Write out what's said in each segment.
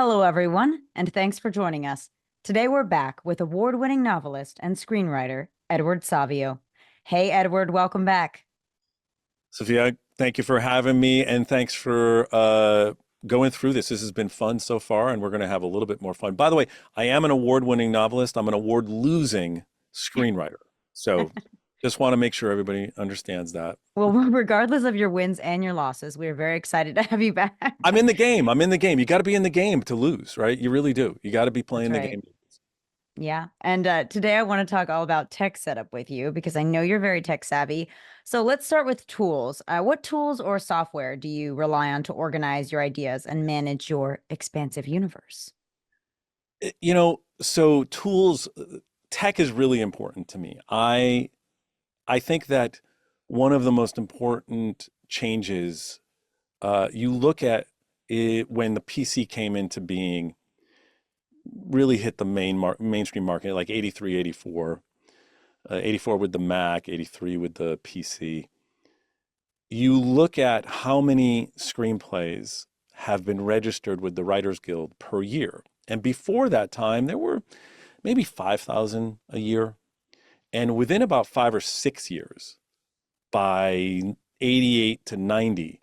Hello, everyone, and thanks for joining us. Today we're back with award-winning novelist and screenwriter Edward Savio. Hey, Edward, welcome back. Sophia, thank you for having me, and thanks for going through this. This has been fun so far, and we're going to have a little bit more fun. By the way, I am an award-winning novelist. I'm an award-losing screenwriter. So just want to make sure everybody understands that. Well, regardless of your wins and your losses, we're very excited to have you back. I'm in the game. I'm in the game. You got to be in the game to lose, right? You really do. You got to be That's playing the right. game. Yeah. And today I want to talk all about tech setup with you because I know you're very tech savvy. So let's start with tools. What tools or software do you rely on to organize your ideas and manage your expansive universe? So tools, tech is really important to me. I think that one of the most important changes you look at it when the PC came into being, really hit the mainstream market like 83, 84, 84 with the Mac, 83 with the PC. You look at how many screenplays have been registered with the Writers Guild per year. And before that time, there were maybe 5,000 a year. And within about 5 or 6 years, by 88 to 90,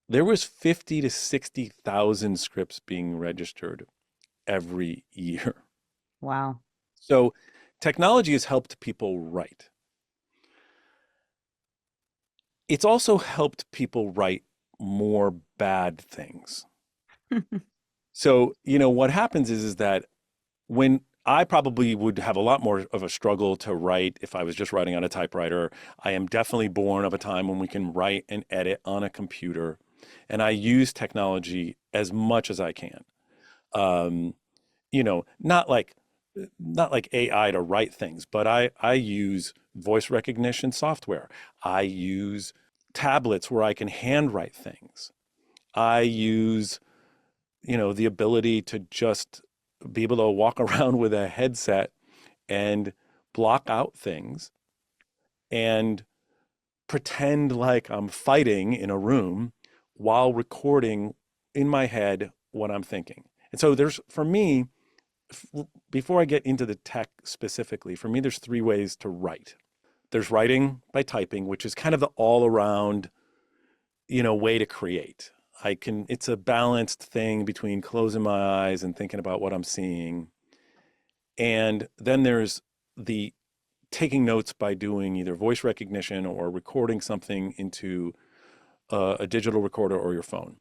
there was 50 to 60,000 scripts being registered every year. Wow. So technology has helped people write. It's also helped people write more bad things. So, what happens is that when I probably would have a lot more of a struggle to write if I was just writing on a typewriter. I am definitely born of a time when we can write and edit on a computer, and I use technology as much as I can. Um, not like AI to write things, but I use voice recognition software. I use tablets where I can handwrite things. I use, the ability to just be able to walk around with a headset and block out things and pretend like I'm fighting in a room while recording in my head what I'm thinking. And so for me, before I get into the tech specifically, for me, there's three ways to write. There's writing by typing, which is kind of the all around, way to create. It's a balanced thing between closing my eyes and thinking about what I'm seeing. And then there's the taking notes by doing either voice recognition or recording something into a digital recorder or your phone.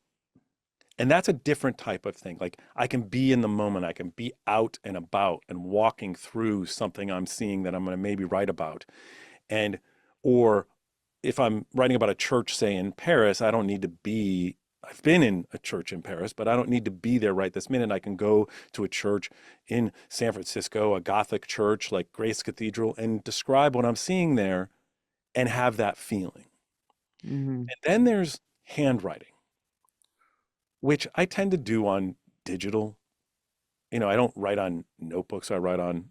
And that's a different type of thing. Like I can be in the moment, I can be out and about and walking through something I'm seeing that I'm going to maybe write about. And, or if I'm writing about a church, say in Paris, I don't need to be, I've been in a church in Paris, but I don't need to be there right this minute. I can go to a church in San Francisco, a Gothic church like Grace Cathedral, and describe what I'm seeing there and have that feeling. Hmm. And then there's handwriting, which I tend to do on digital. I don't write on notebooks, I write on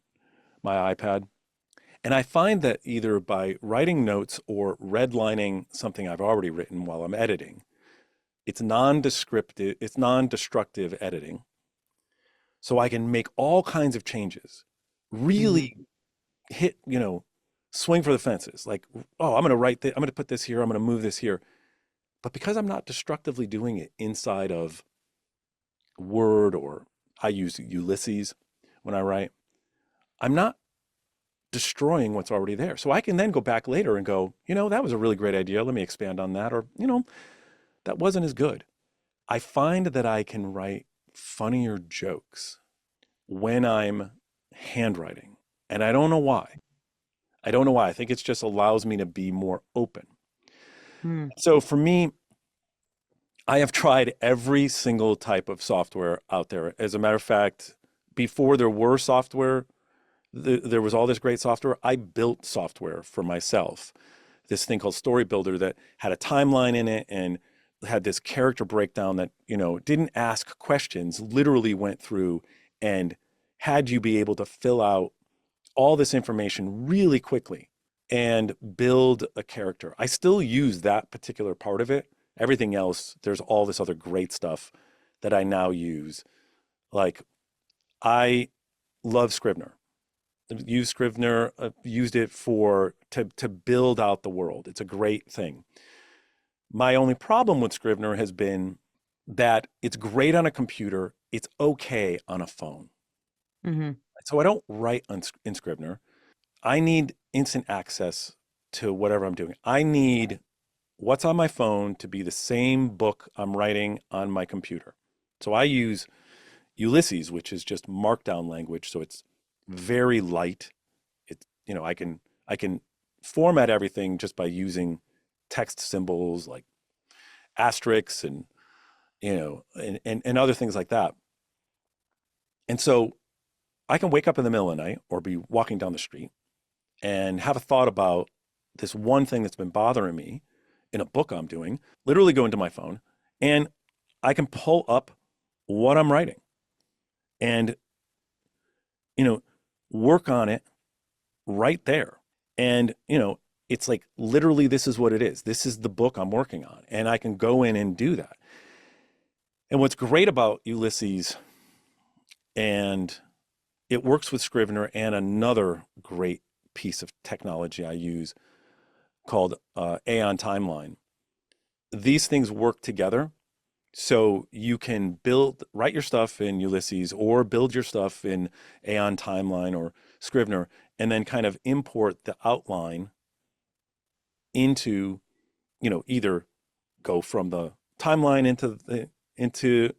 my iPad. And I find that either by writing notes or redlining something I've already written while I'm editing, it's non-destructive editing. So I can make all kinds of changes, Hmm. really hit, swing for the fences. Like, oh, I'm going to put this here, I'm going to move this here. But because I'm not destructively doing it inside of Word, or I use Ulysses when I write, I'm not destroying what's already there. So I can then go back later and go, that was a really great idea. Let me expand on that. Or, that wasn't as good. I find that I can write funnier jokes when I'm handwriting. And I don't know why. I don't know why. I think it just allows me to be more open. So for me, I have tried every single type of software out there. As a matter of fact, before there were software, there was all this great software. I built software for myself. This thing called Story Builder that had a timeline in it and had this character breakdown that, didn't ask questions, literally went through and had you be able to fill out all this information really quickly and build a character. I still use that particular part of it. Everything else, there's all this other great stuff that I now use, Like I love Scrivener. Use Scrivener, used it for to build out the world. It's a great thing. My only problem with Scrivener has been that it's great on a computer. It's okay on a phone. Hmm. So I don't write in Scrivener. I need instant access to whatever I'm doing. I need what's on my phone to be the same book I'm writing on my computer. So I use Ulysses, which is just markdown language. So it's very light. It, I can format everything just by using text symbols like asterisks and and other things like that. And so I can wake up in the middle of the night or be walking down the street and have a thought about this one thing that's been bothering me in a book I'm doing, literally go into my phone and I can pull up what I'm writing and, you know, work on it right there. And, it's like literally this is what it is. This is the book I'm working on. And I can go in and do that. And what's great about Ulysses, and it works with Scrivener and another great piece of technology I use called Aeon Timeline. These things work together. So you can write your stuff in Ulysses or build your stuff in Aeon Timeline or Scrivener, and then kind of import the outline into, either go from the timeline into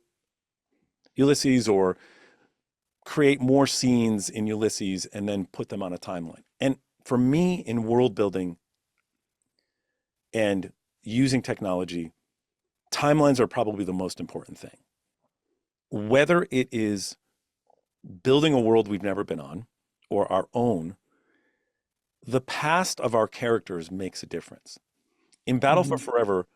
Ulysses or create more scenes in Ulysses and then put them on a timeline. And for me in world building and using technology, timelines are probably the most important thing. Whether it is building a world we've never been on or our own, the past of our characters makes a difference. In Battle for Hmm. Forever,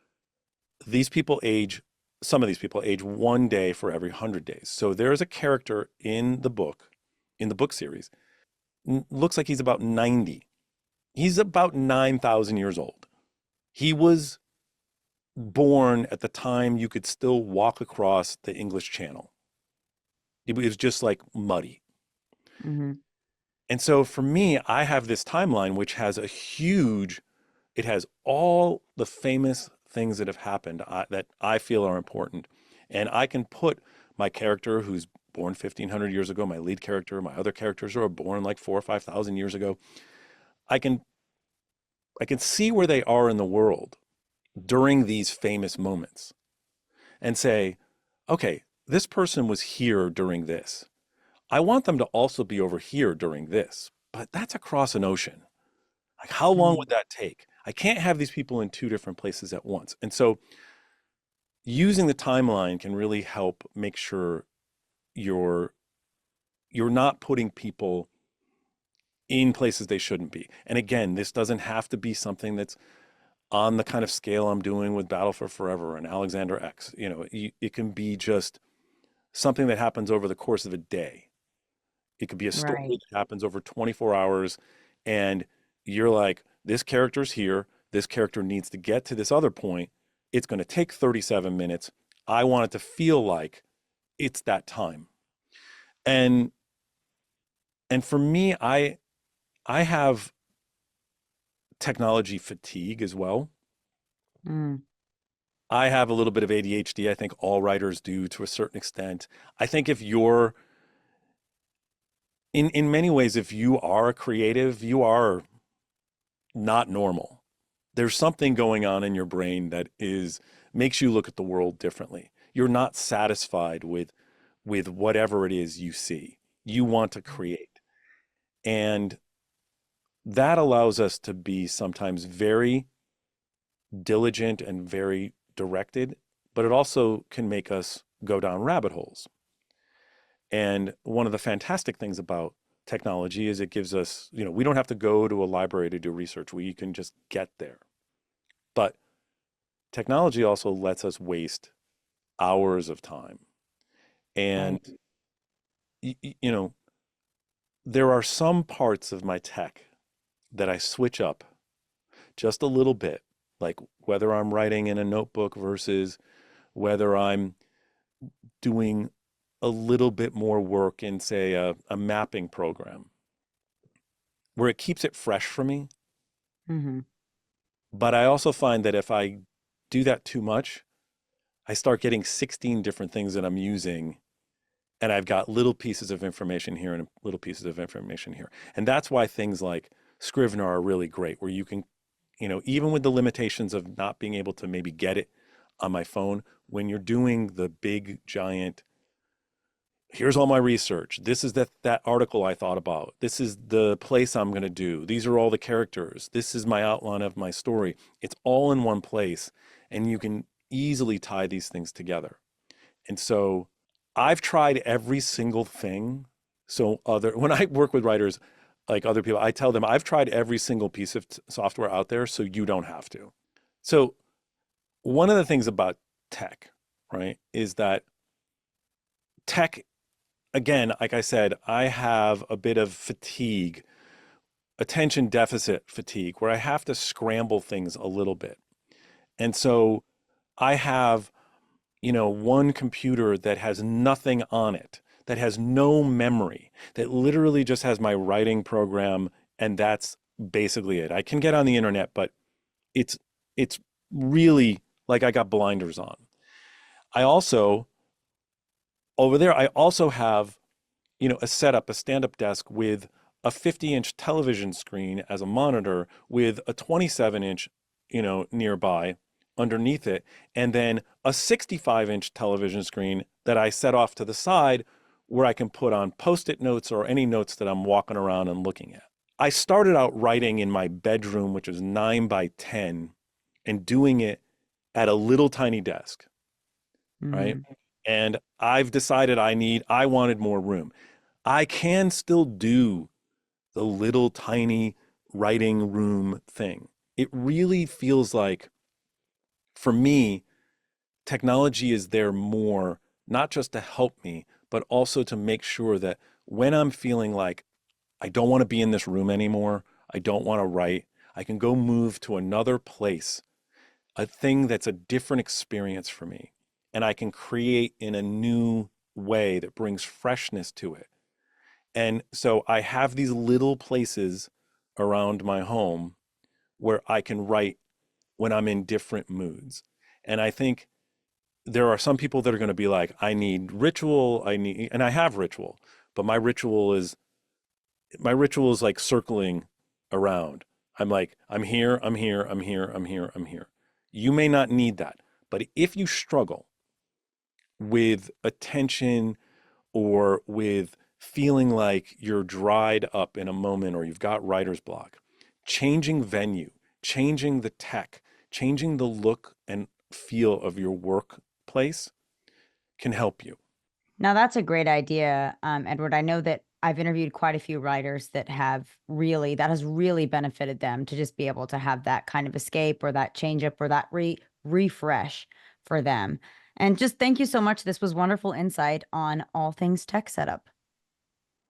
some of these people age 1 day for every 100 days. So there is a character in the book series, looks like he's about 90. He's about 9,000 years old. He was born at the time you could still walk across the English Channel. It was just like muddy. Hmm. And so for me, I have this timeline which it has all the famous things that have happened that I feel are important. And I can put my character who's born 1,500 years ago, my lead character, my other characters who are born like 4,000 or 5,000 years ago. I can I can see where they are in the world during these famous moments and say, okay, this person was here during this. I want them to also be over here during this, but that's across an ocean. Like, how long would that take? I can't have these people in two different places at once. And so using the timeline can really help make sure you're you're not putting people in places they shouldn't be. And again, this doesn't have to be something that's on the kind of scale I'm doing with Battle for Forever and Alexander X. It can be just something that happens over the course of a day. It could be a story Right. that happens over 24 hours, and you're like, this character's here. This character needs to get to this other point. It's going to take 37 minutes. I want it to feel like it's that time. And and for me, I have technology fatigue as well. Mm. I have a little bit of ADHD. I think all writers do to a certain extent. I think if you're in many ways, if you are a creative, you are not normal. There's something going on in your brain that is makes you look at the world differently. You're not satisfied with whatever it is you see. You want to create. And that allows us to be sometimes very diligent and very directed, but it also can make us go down rabbit holes. And one of the fantastic things about technology is it gives us, we don't have to go to a library to do research. We can just get there. But technology also lets us waste hours of time. And, Right. you know, there are some parts of my tech that I switch up just a little bit, like whether I'm writing in a notebook versus whether I'm doing a little bit more work in, say, a mapping program where it keeps it fresh for me. Mm-hmm. But I also find that if I do that too much, I start getting 16 different things that I'm using, and I've got little pieces of information here and little pieces of information here. And that's why things like Scrivener are really great, where you can, even with the limitations of not being able to maybe get it on my phone, when you're doing the big giant, here's all my research. This is that article I thought about. This is the place I'm going to do. These are all the characters. This is my outline of my story. It's all in one place, and you can easily tie these things together. And so I've tried every single thing. So when I work with writers, like other people, I tell them I've tried every single piece of software out there, so you don't have to. So one of the things about tech, right, is that tech, again, like I said, I have a bit of fatigue, attention deficit fatigue, where I have to scramble things a little bit. And so I have, one computer that has nothing on it, that has no memory, that literally just has my writing program, and that's basically it. I can get on the internet, but it's it's really like I got blinders on. I also over there I also have, a setup, a stand-up desk with a 50-inch television screen as a monitor with a 27-inch, nearby underneath it, and then a 65-inch television screen that I set off to the side where I can put on post-it notes or any notes that I'm walking around and looking at. I started out writing in my bedroom, which is 9 by 10, and doing it at a little tiny desk, right? Mm-hmm. And I've decided I wanted more room. I can still do the little tiny writing room thing. It really feels like, for me, technology is there more, not just to help me, but also to make sure that when I'm feeling like I don't want to be in this room anymore, I don't want to write, I can go move to another place, a thing that's a different experience for me. And I can create in a new way that brings freshness to it. And so I have these little places around my home where I can write when I'm in different moods. And I think there are some people that are going to be like, I need ritual, and I have ritual, but my ritual is like circling around. I'm like, I'm here, I'm here, I'm here, I'm here, I'm here. You may not need that, but if you struggle with attention or with feeling like you're dried up in a moment or you've got writer's block, changing venue, changing the tech, changing the look and feel of your workplace can help you. Now, that's a great idea, Edward. I know that I've interviewed quite a few writers that that has really benefited them to just be able to have that kind of escape or that change up or that refresh for them. And just thank you so much. This was wonderful insight on all things tech setup.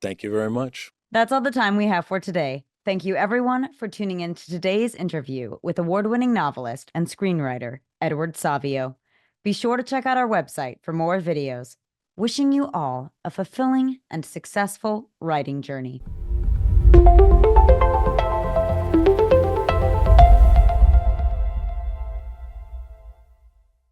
Thank you very much. That's all the time we have for today. Thank you, everyone, for tuning in to today's interview with award-winning novelist and screenwriter Edward Savio. Be sure to check out our website for more videos. Wishing you all a fulfilling and successful writing journey.